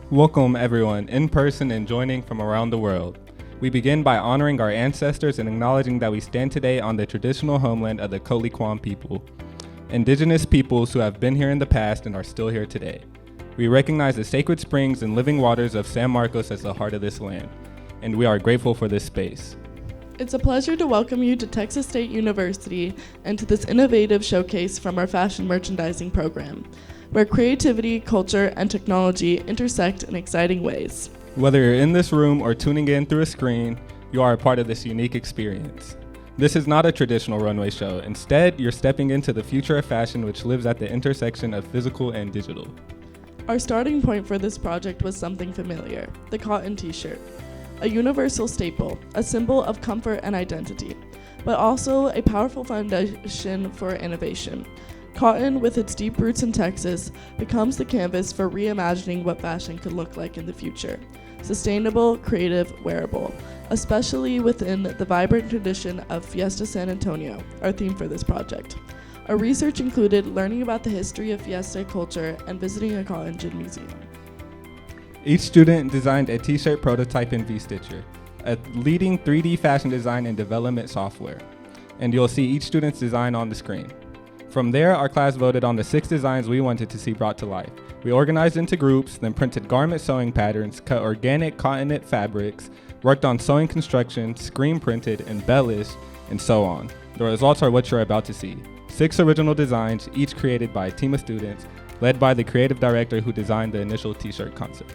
Welcome everyone, in person and joining from around the world. We begin by honoring our ancestors and acknowledging that we stand today on the traditional homeland of the Colequan people, indigenous peoples who have been here in the past and are still here today. We recognize the sacred springs and living waters of San Marcos as the heart of this land, and we are grateful for this space. It's a pleasure to welcome you to Texas State University and to this innovative showcase from our fashion merchandising program, where creativity, culture, and technology intersect in exciting ways. Whether you're in this room or tuning in through a screen, you are a part of this unique experience. This is not a traditional runway show. Instead, you're stepping into the future of fashion, which lives at the intersection of physical and digital. Our starting point for this project was something familiar, the cotton t-shirt. A universal staple, a symbol of comfort and identity, but also a powerful foundation for innovation. Cotton, with its deep roots in Texas, becomes the canvas for reimagining what fashion could look like in the future. Sustainable, creative, wearable, especially within the vibrant tradition of Fiesta San Antonio, our theme for this project. Our research included learning about the history of Fiesta culture and visiting a cotton gin museum. Each student designed a t-shirt prototype in V-Stitcher, a leading 3D fashion design and development software, and you'll see each student's design on the screen. From there, our class voted on the 6 designs we wanted to see brought to life. We organized into groups, then printed garment sewing patterns, cut organic cotton knit fabrics, worked on sewing construction, screen printed, embellished, and so on. The results are what you're about to see. 6 original designs, each created by a team of students, led by the creative director who designed the initial t-shirt concept.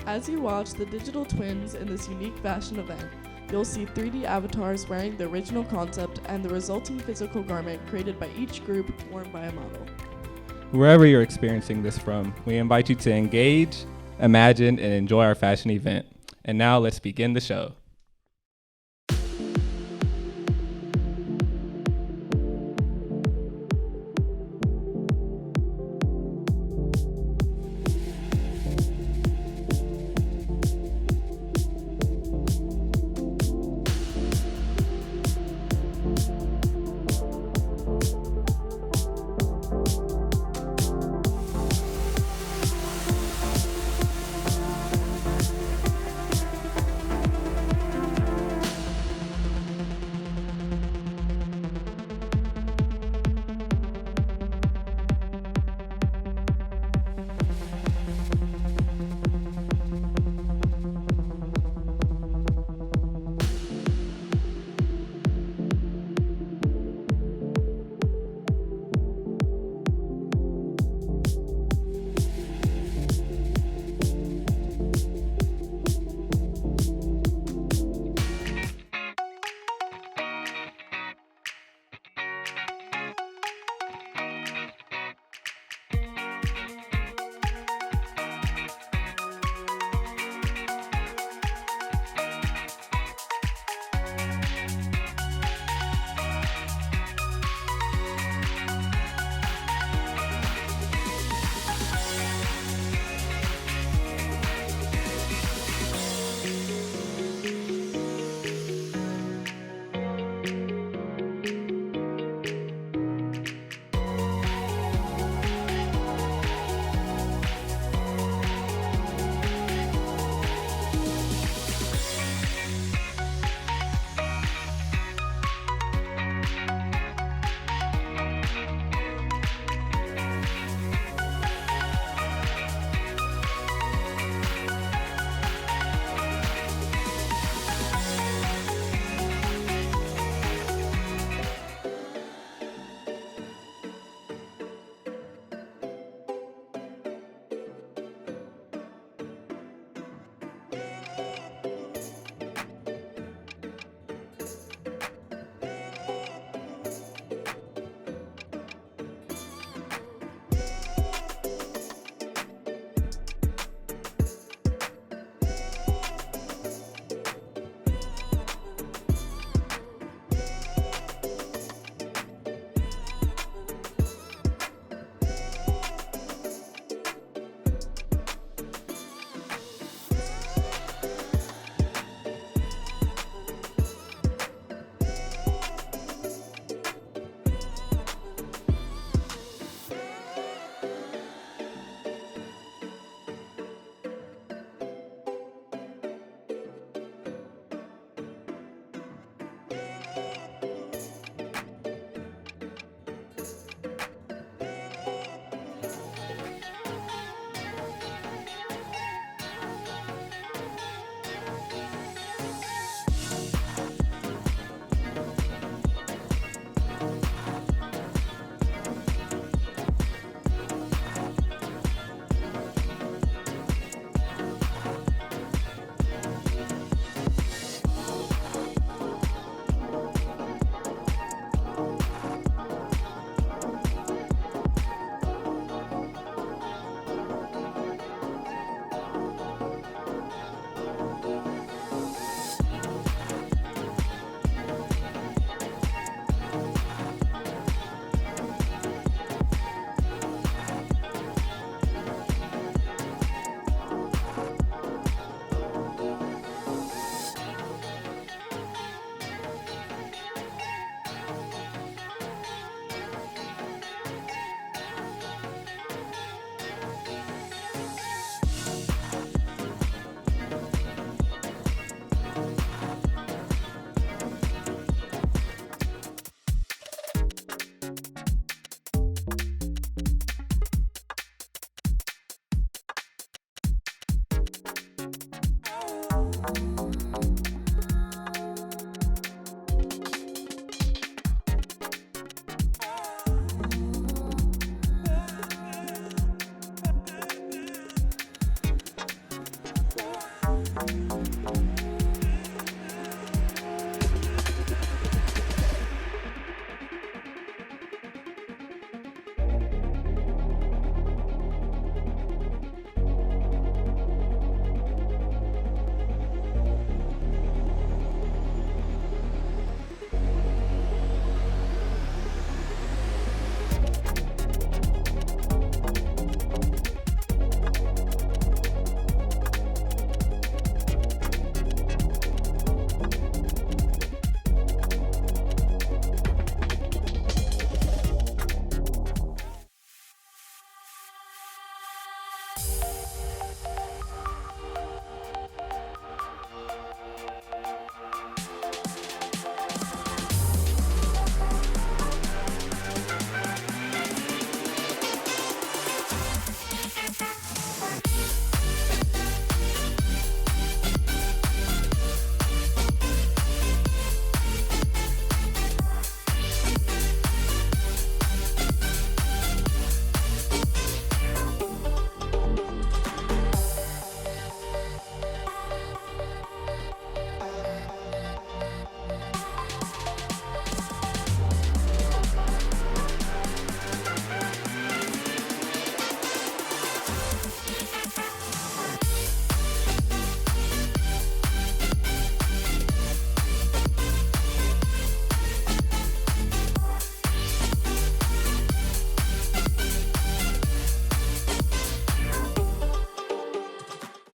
As you watch the digital twins in this unique fashion event, you'll see 3D avatars wearing the original concept and the resulting physical garment created by each group worn by a model. Wherever you're experiencing this from, we invite you to engage, imagine, and enjoy our fashion event. And now let's begin the show.